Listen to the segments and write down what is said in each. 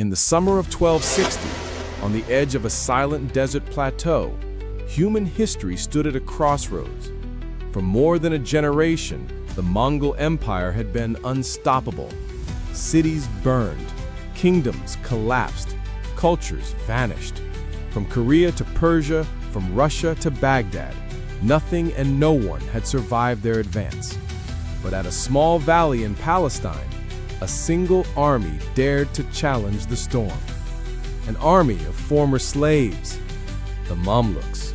In the summer of 1260, on the edge of a silent desert plateau, human history stood at a crossroads. For more than a generation, the Mongol Empire had been unstoppable. Cities burned, kingdoms collapsed, cultures vanished. From Korea to Persia, from Russia to Baghdad, nothing and no one had survived their advance. But at a small valley in Palestine, a single army dared to challenge the storm. An army of former slaves, the Mamluks.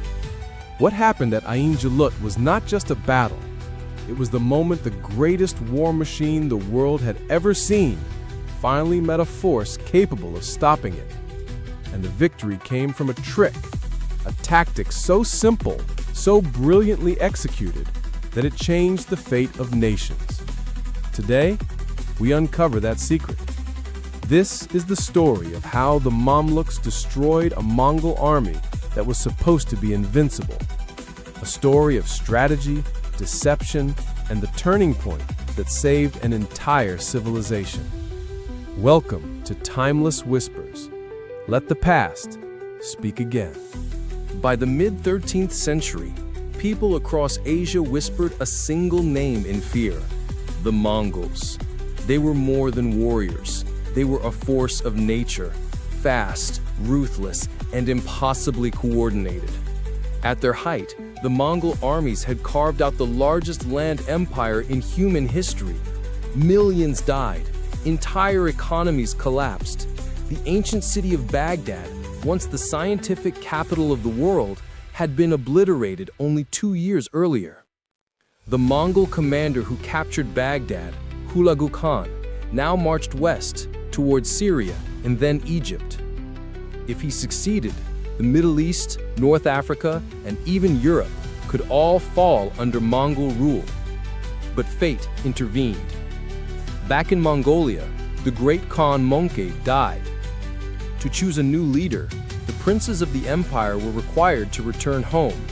What happened at Ain Jalut was not just a battle. It was the moment the greatest war machine the world had ever seen finally met a force capable of stopping it. And the victory came from a trick, a tactic so simple, so brilliantly executed, that it changed the fate of nations. Today, we uncover that secret. This is the story of how the Mamluks destroyed a Mongol army that was supposed to be invincible. A story of strategy, deception, and the turning point that saved an entire civilization. Welcome to Timeless Whispers. Let the past speak again. By the mid-13th century, people across Asia whispered a single name in fear: the Mongols. They were more than warriors. They were a force of nature, fast, ruthless, and impossibly coordinated. At their height, the Mongol armies had carved out the largest land empire in human history. Millions died. Entire economies collapsed. The ancient city of Baghdad, once the scientific capital of the world, had been obliterated only 2 years earlier. The Mongol commander who captured Baghdad, Hulagu Khan, now marched west towards Syria and then Egypt. If he succeeded, the Middle East, North Africa, and even Europe could all fall under Mongol rule. But fate intervened. Back in Mongolia, the great Khan Möngke died. To choose a new leader, the princes of the empire were required to return home.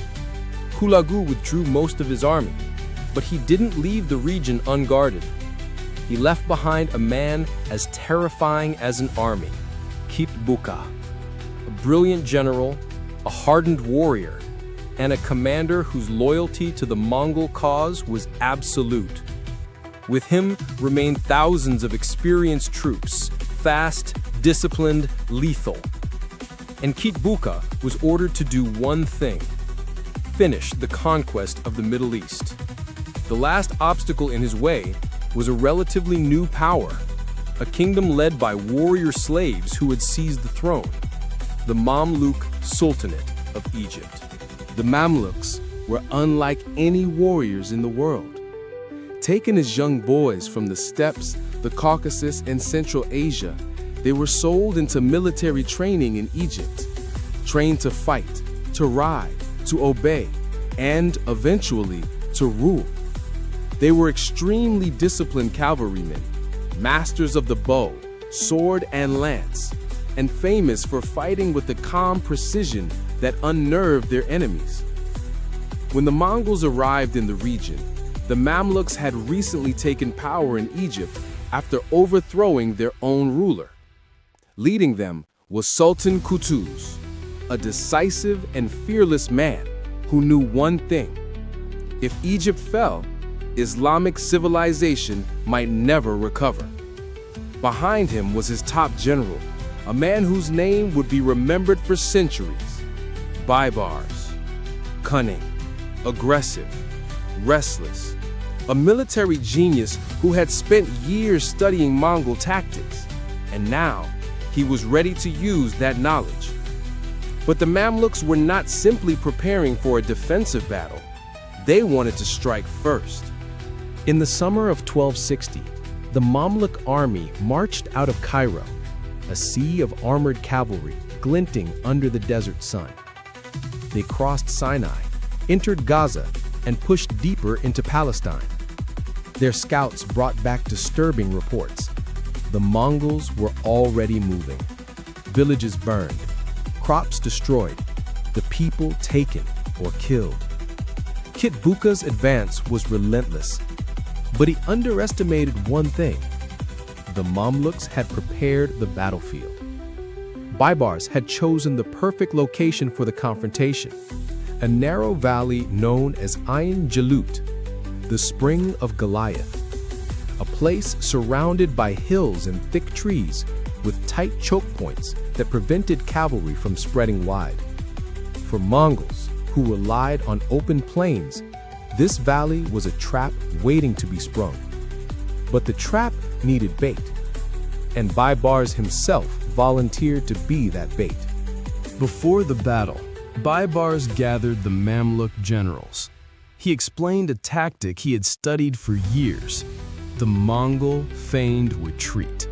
Hulagu withdrew most of his army, but he didn't leave the region unguarded. He left behind a man as terrifying as an army, Kitbuka, a brilliant general, a hardened warrior, and a commander whose loyalty to the Mongol cause was absolute. With him remained thousands of experienced troops, fast, disciplined, lethal. And Kitbuka was ordered to do one thing: finish the conquest of the Middle East. The last obstacle in his way was a relatively new power, a kingdom led by warrior slaves who had seized the throne, the Mamluk Sultanate of Egypt. The Mamluks were unlike any warriors in the world. Taken as young boys from the steppes, the Caucasus, and Central Asia, they were sold into military training in Egypt, trained to fight, to ride, to obey, and eventually to rule. They were extremely disciplined cavalrymen, masters of the bow, sword, and lance, and famous for fighting with the calm precision that unnerved their enemies. When the Mongols arrived in the region, the Mamluks had recently taken power in Egypt after overthrowing their own ruler. Leading them was Sultan Qutuz, a decisive and fearless man who knew one thing: if Egypt fell, Islamic civilization might never recover. Behind him was his top general, a man whose name would be remembered for centuries: Baibars. Cunning, aggressive, restless, a military genius who had spent years studying Mongol tactics, and now he was ready to use that knowledge. But the Mamluks were not simply preparing for a defensive battle. They wanted to strike first. In the summer of 1260, the Mamluk army marched out of Cairo, a sea of armored cavalry glinting under the desert sun. They crossed Sinai, entered Gaza, and pushed deeper into Palestine. Their scouts brought back disturbing reports. The Mongols were already moving. Villages burned, crops destroyed, the people taken or killed. Kitbuka's advance was relentless, but he underestimated one thing: the Mamluks had prepared the battlefield. Baibars had chosen the perfect location for the confrontation, a narrow valley known as Ain Jalut, the Spring of Goliath, a place surrounded by hills and thick trees with tight choke points that prevented cavalry from spreading wide. For Mongols, who relied on open plains, this valley was a trap waiting to be sprung. But the trap needed bait, and Baibars himself volunteered to be that bait. Before the battle, Baibars gathered the Mamluk generals. He explained a tactic he had studied for years, the Mongol feigned retreat.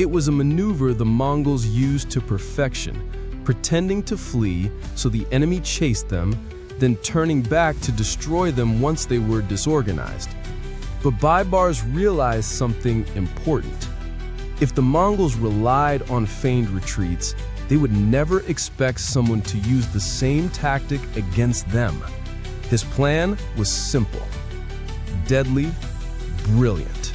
It was a maneuver the Mongols used to perfection, pretending to flee so the enemy chased them, then turning back to destroy them once they were disorganized. But Baibars realized something important. If the Mongols relied on feigned retreats, they would never expect someone to use the same tactic against them. His plan was simple, deadly, brilliant.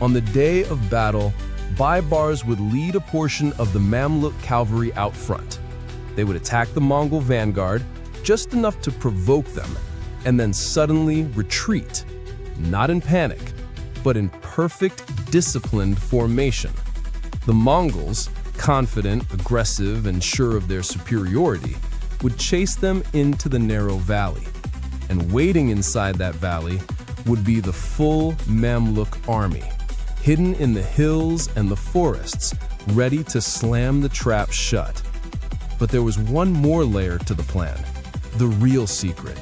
On the day of battle, Baibars would lead a portion of the Mamluk cavalry out front. They would attack the Mongol vanguard, just enough to provoke them, and then suddenly retreat, not in panic, but in perfect, disciplined formation. The Mongols, confident, aggressive, and sure of their superiority, would chase them into the narrow valley. And waiting inside that valley would be the full Mamluk army, hidden in the hills and the forests, ready to slam the trap shut. But there was one more layer to the plan, the real secret.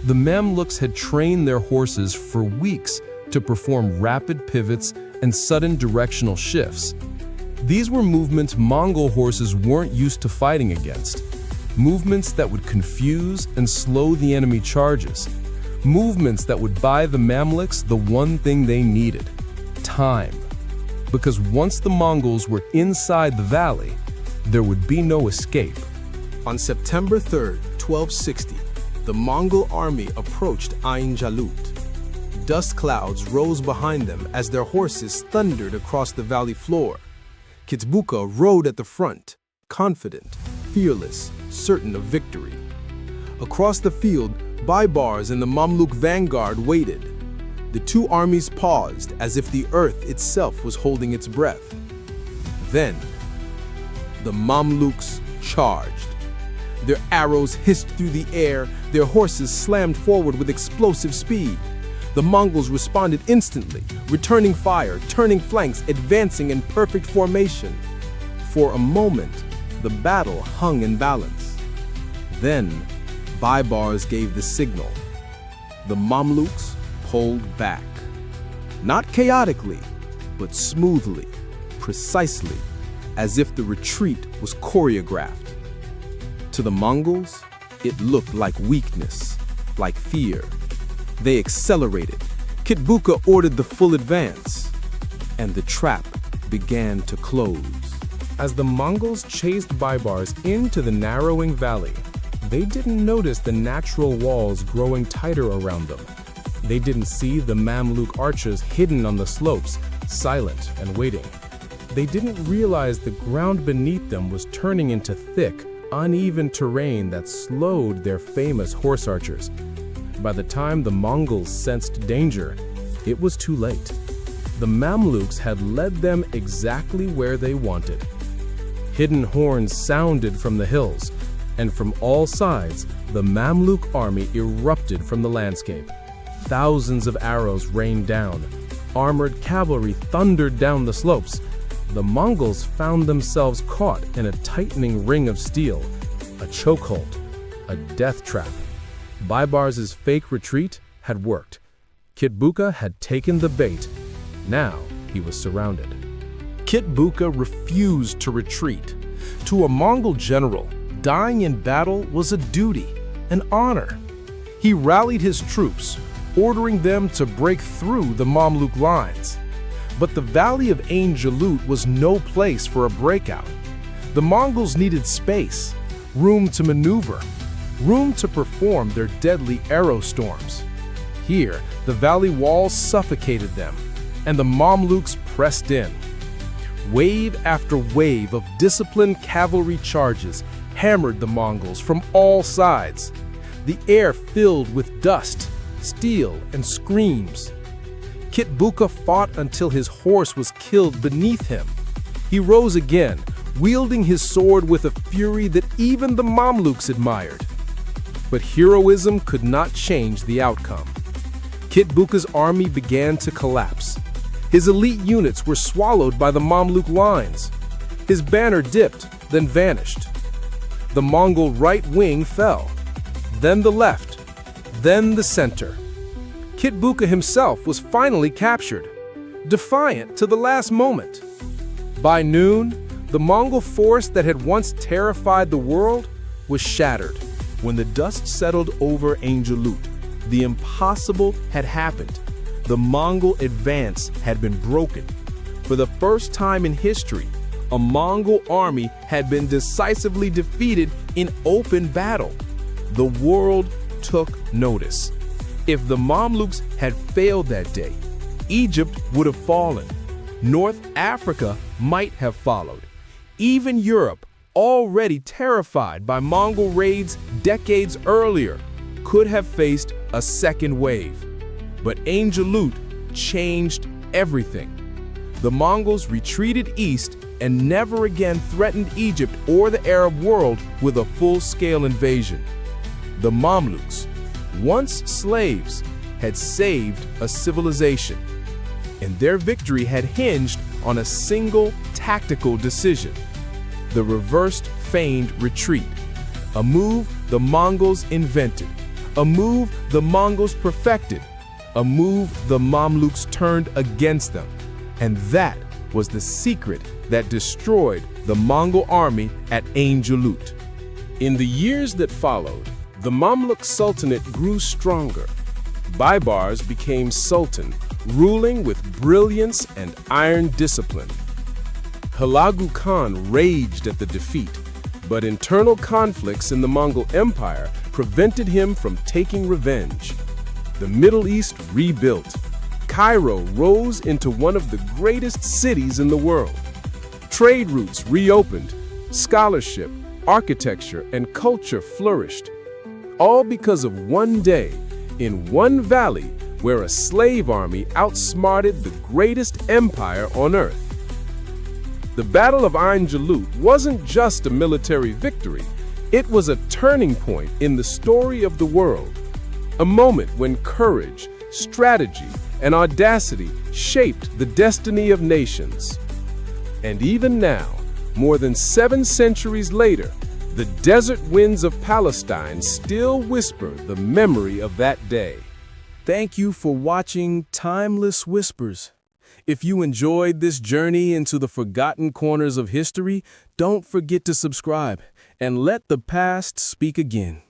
The Mamluks had trained their horses for weeks to perform rapid pivots and sudden directional shifts. These were movements Mongol horses weren't used to fighting against. Movements that would confuse and slow the enemy charges. Movements that would buy the Mamluks the one thing they needed: time. Because once the Mongols were inside the valley, there would be no escape. On September 3rd, 1260, the Mongol army approached Ain Jalut. Dust clouds rose behind them as their horses thundered across the valley floor. Kitbuka rode at the front, confident, fearless, certain of victory. Across the field, Baibars and the Mamluk vanguard waited. The two armies paused as if the earth itself was holding its breath. Then, the Mamluks charged. Their arrows hissed through the air, their horses slammed forward with explosive speed. The Mongols responded instantly, returning fire, turning flanks, advancing in perfect formation. For a moment, the battle hung in balance. Then, Baibars gave the signal. The Mamluks pulled back. Not chaotically, but smoothly, precisely, as if the retreat was choreographed. To the Mongols, it looked like weakness, like fear. They accelerated. Kitbuka ordered the full advance, and the trap began to close. As the Mongols chased Baibars into the narrowing valley, they didn't notice the natural walls growing tighter around them. They didn't see the Mamluk archers hidden on the slopes, silent and waiting. They didn't realize the ground beneath them was turning into thick, uneven terrain that slowed their famous horse archers. By the time the Mongols sensed danger, it was too late. The Mamluks had led them exactly where they wanted. Hidden horns sounded from the hills, and from all sides, the Mamluk army erupted from the landscape. Thousands of arrows rained down. Armored cavalry thundered down the slopes. The Mongols found themselves caught in a tightening ring of steel, a chokehold, a death trap. Baibars' fake retreat had worked. Kitbuka had taken the bait. Now he was surrounded. Kitbuka refused to retreat. To a Mongol general, dying in battle was a duty, an honor. He rallied his troops, ordering them to break through the Mamluk lines. But the valley of Ain Jalut was no place for a breakout. The Mongols needed space, room to maneuver, room to perform their deadly arrow storms. Here, the valley walls suffocated them, and the Mamluks pressed in. Wave after wave of disciplined cavalry charges hammered the Mongols from all sides. The air filled with dust, steel, and screams. Kitbuka fought until his horse was killed beneath him. He rose again, wielding his sword with a fury that even the Mamluks admired. But heroism could not change the outcome. Kitbuka's army began to collapse. His elite units were swallowed by the Mamluk lines. His banner dipped, then vanished. The Mongol right wing fell, then the left, then the center. Kitbuka himself was finally captured, defiant to the last moment. By noon, the Mongol force that had once terrified the world was shattered. When the dust settled over Ain Jalut, the impossible had happened. The Mongol advance had been broken. For the first time in history, a Mongol army had been decisively defeated in open battle. The world took notice. If the Mamluks had failed that day, Egypt would have fallen. North Africa might have followed. Even Europe, already terrified by Mongol raids decades earlier, could have faced a second wave. But Ain Jalut changed everything. The Mongols retreated east and never again threatened Egypt or the Arab world with a full-scale invasion. The Mamluks, once slaves, had saved a civilization, and their victory had hinged on a single tactical decision: the reversed feigned retreat, a move the Mongols invented, a move the Mongols perfected, a move the Mamluks turned against them. And that was the secret that destroyed the Mongol army at Ain Jalut. In the years that followed, the Mamluk Sultanate grew stronger. Baibars became sultan, ruling with brilliance and iron discipline. Hulagu Khan raged at the defeat, but internal conflicts in the Mongol Empire prevented him from taking revenge. The Middle East rebuilt. Cairo rose into one of the greatest cities in the world. Trade routes reopened. Scholarship, architecture, and culture flourished. All because of one day, in one valley, where a slave army outsmarted the greatest empire on earth. The Battle of Ain Jalut wasn't just a military victory, it was a turning point in the story of the world. A moment when courage, strategy, and audacity shaped the destiny of nations. And even now, more than 7 centuries later, the desert winds of Palestine still whisper the memory of that day. Thank you for watching Timeless Whispers. If you enjoyed this journey into the forgotten corners of history, don't forget to subscribe and let the past speak again.